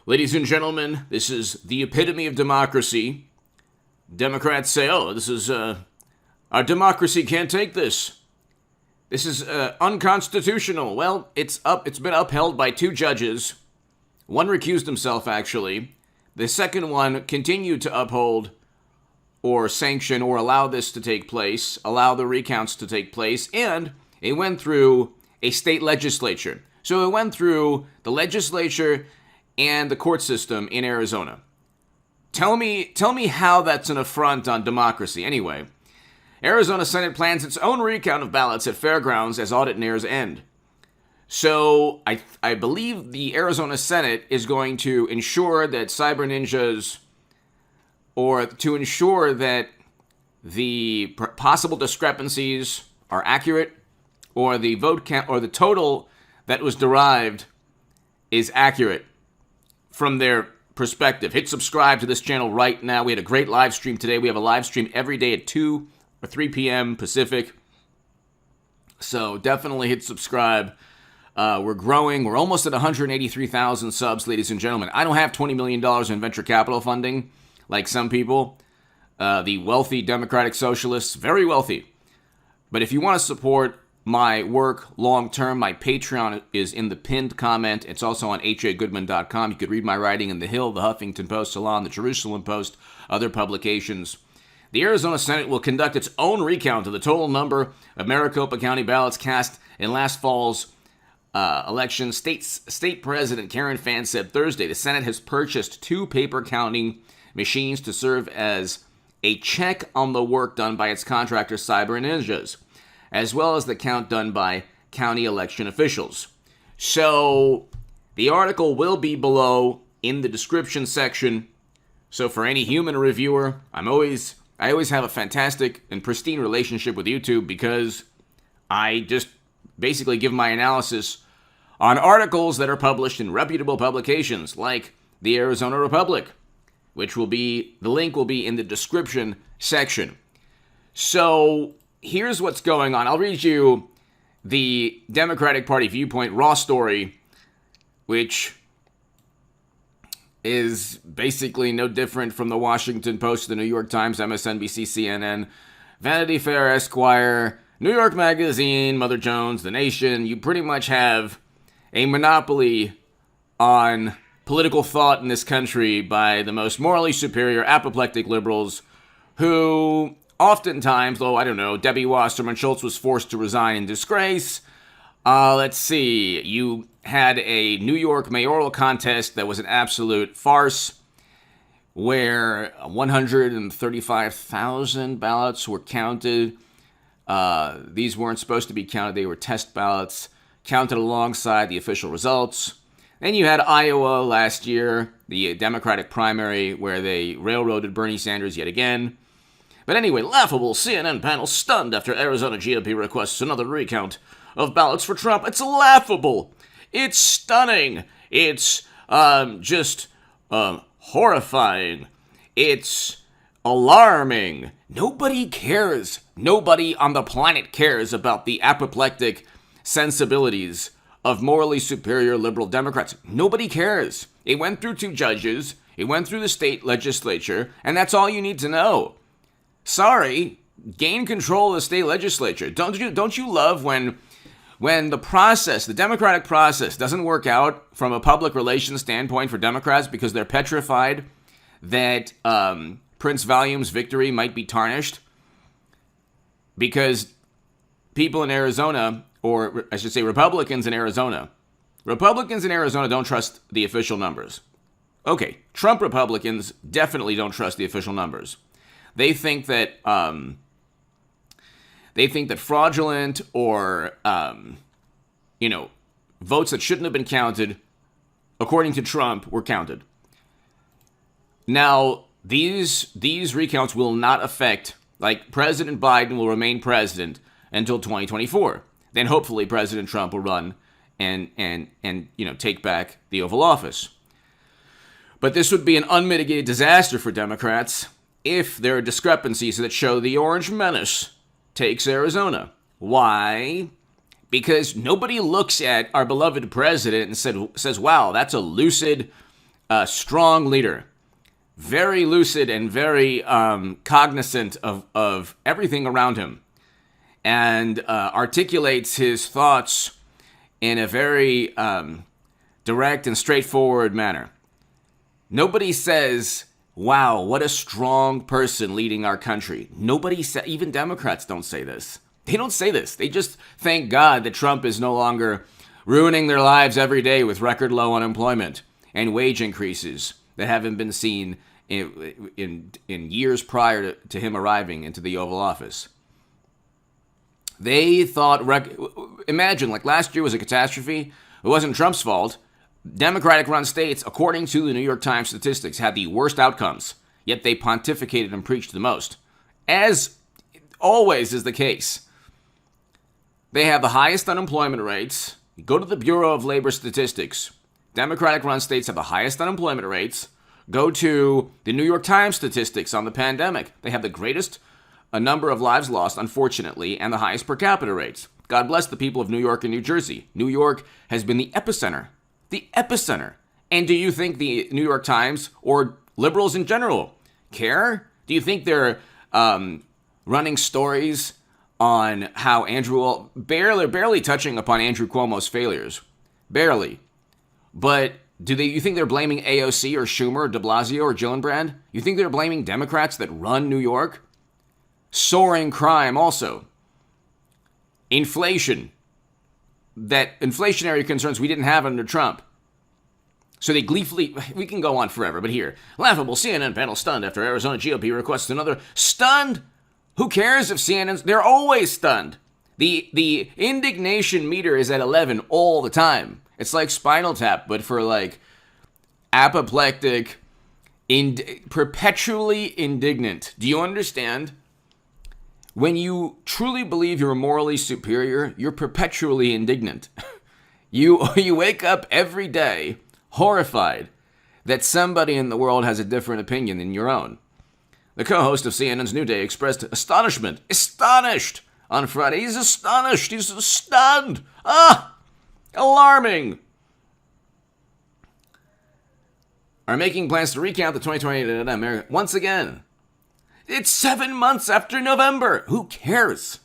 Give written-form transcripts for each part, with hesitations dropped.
Ladies and gentlemen, this is the epitome of democracy. Democrats say, oh, this is, our democracy can't take this. This is unconstitutional. Well, it's been upheld by two judges. One recused himself, actually. The second one continued to uphold or sanction or allow this to take place, allow the recounts to take place, and it went through a state legislature. So it went through the legislature and the court system in Arizona. Tell me how that's an affront on democracy. Anyway, Arizona Senate plans its own recount of ballots at fairgrounds as audit nears end. So I believe the Arizona Senate is going to ensure that cyber ninjas, or to ensure that the possible discrepancies are accurate, or the vote count or the total that was derived is accurate from their perspective. Hit subscribe to this channel right now. We had a great live stream today. We have a live stream every day at 2 or 3 p.m. Pacific. So definitely hit subscribe. We're growing. We're almost at 183,000 subs, ladies and gentlemen. I don't have $20 million in venture capital funding like some people. The wealthy Democratic Socialists, very wealthy. But if you want to support my work long-term, my Patreon is in the pinned comment. It's also on hagoodman.com. You could read my writing in The Hill, The Huffington Post, Salon, The Jerusalem Post, other publications. The Arizona Senate will conduct its own recount of the total number of Maricopa County ballots cast in last fall's election. State President Karen Fann said Thursday the Senate has purchased 2 paper counting machines to serve as a check on the work done by its contractor Cyber Ninjas, as well as the count done by county election officials. So the article will be below in the description section. So for any human reviewer, I always have a fantastic and pristine relationship with YouTube because I just basically give my analysis on articles that are published in reputable publications like the Arizona Republic, which the link will be in the description section. So here's what's going on. I'll read you the Democratic Party Viewpoint Raw story, which is basically no different from the Washington Post, the New York Times, MSNBC, CNN, Vanity Fair, Esquire, New York Magazine, Mother Jones, The Nation. You pretty much have a monopoly on political thought in this country by the most morally superior, apoplectic liberals who oftentimes, though, I don't know, Debbie Wasserman Schultz was forced to resign in disgrace. Let's see, you had a New York mayoral contest that was an absolute farce where 135,000 ballots were counted. These weren't supposed to be counted. They were test ballots counted alongside the official results. Then you had Iowa last year, the Democratic primary, where they railroaded Bernie Sanders yet again. But anyway, laughable CNN panel stunned after Arizona GOP requests another recount of ballots for Trump. It's laughable. It's stunning. It's just horrifying. It's alarming. Nobody cares. Nobody on the planet cares about the apoplectic sensibilities of morally superior liberal Democrats. Nobody cares. It went through 2 judges. It went through the state legislature, and that's all you need to know. Sorry, gain control of the state legislature. Don't you love when the process, the democratic process, doesn't work out from a public relations standpoint for Democrats because they're petrified that Prince Valium's victory might be tarnished? Because people in Arizona, or I should say Republicans in Arizona don't trust the official numbers. Okay, Trump Republicans definitely don't trust the official numbers. They think that fraudulent or votes that shouldn't have been counted, according to Trump, were counted. Now, these recounts will not affect, like, President Biden will remain president until 2024. Then hopefully President Trump will run and take back the Oval Office. But this would be an unmitigated disaster for Democrats if there are discrepancies that show the Orange Menace takes Arizona. Why? Because nobody looks at our beloved president and says, wow, that's a lucid, strong leader, very lucid and very cognizant of everything around him, and articulates his thoughts in a very direct and straightforward manner. Nobody says, wow, what a strong person leading our country. Nobody says, even Democrats don't say this. They don't say this. They just thank God that Trump is no longer ruining their lives every day with record low unemployment and wage increases that haven't been seen in years prior to him arriving into the Oval Office. They thought, imagine, like last year was a catastrophe. It wasn't Trump's fault. Democratic-run states, according to the New York Times statistics, had the worst outcomes, yet they pontificated and preached the most. As always is the case. They have the highest unemployment rates. Go to the Bureau of Labor Statistics. Democratic-run states have the highest unemployment rates. Go to the New York Times statistics on the pandemic. They have the greatest number of lives lost, unfortunately, and the highest per capita rates. God bless the people of New York and New Jersey. New York has been the epicenter. The epicenter. And do you think the New York Times or liberals in general care? Do you think they're running stories on how barely touching upon Andrew Cuomo's failures? Barely. But you think they're blaming AOC or Schumer or de Blasio or Gillibrand? You think they're blaming Democrats that run New York? Soaring crime also. Inflation. That inflationary concerns we didn't have under Trump. So they gleefully, we can go on forever, but here. Laughable CNN panel stunned after Arizona GOP requests another. Stunned? Who cares if CNN's, they're always stunned. The indignation meter is at 11 all the time. It's like Spinal Tap, but for like apoplectic, perpetually indignant. Do you understand? When you truly believe you're morally superior, you're perpetually indignant. You wake up every day horrified that somebody in the world has a different opinion than your own. The co-host of CNN's New Day expressed astonished on Friday. He's astonished. He's stunned. Alarming. Are making plans to recount the 2020 America once again. It's 7 months after November. Who cares?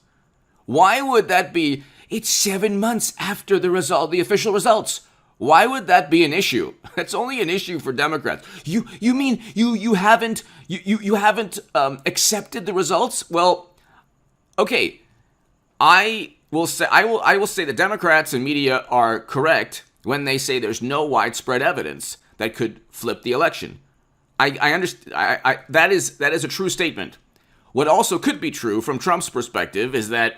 Why would that be? It's 7 months after the official results. Why would that be an issue? That's only an issue for Democrats. You mean you haven't accepted the results? Well, okay. I will say the Democrats and media are correct when they say there's no widespread evidence that could flip the election. I understand. That is a true statement. What also could be true from Trump's perspective is that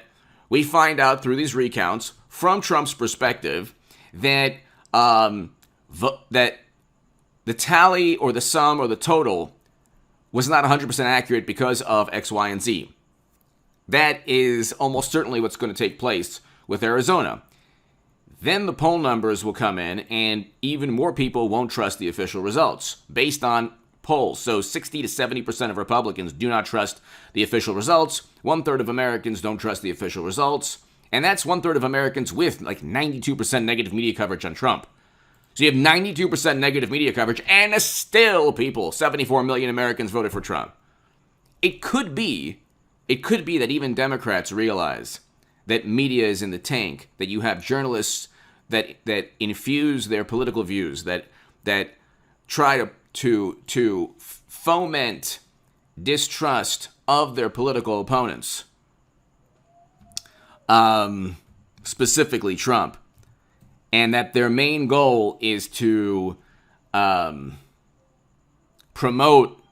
we find out through these recounts from Trump's perspective that that the tally or the sum or the total was not 100% accurate because of X, Y, and Z. That is almost certainly what's going to take place with Arizona. Then the poll numbers will come in, and even more people won't trust the official results based on polls. So 60 to 70% of Republicans do not trust the official results. 1/3 of Americans don't trust the official results. And that's 1/3 of Americans with like 92% negative media coverage on Trump. So you have 92% negative media coverage, and still 74 million Americans voted for Trump. It could be that even Democrats realize that media is in the tank, that you have journalists that infuse their political views, that try to foment distrust of their political opponents, specifically Trump, and that their main goal is to promote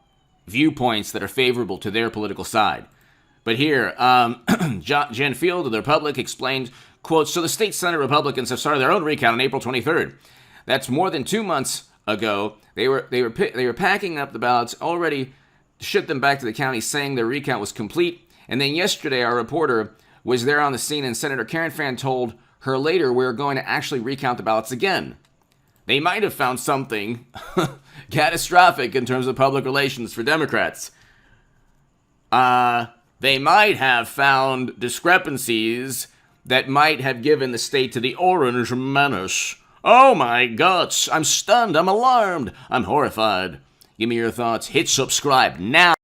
viewpoints that are favorable to their political side. But here, Jen Field of the Republic explained, quote, so the state Senate Republicans have started their own recount on April 23rd. That's more than 2 months ago. They were packing up the ballots, already shipped them back to the county, saying their recount was complete. And then yesterday, our reporter was there on the scene, and Senator Karen Fann told her later we're going to actually recount the ballots again. They might have found something catastrophic in terms of public relations for Democrats. They might have found discrepancies that might have given the state to the orange menace Oh my guts! I'm stunned, I'm alarmed, I'm horrified. Give me your thoughts. Hit subscribe now.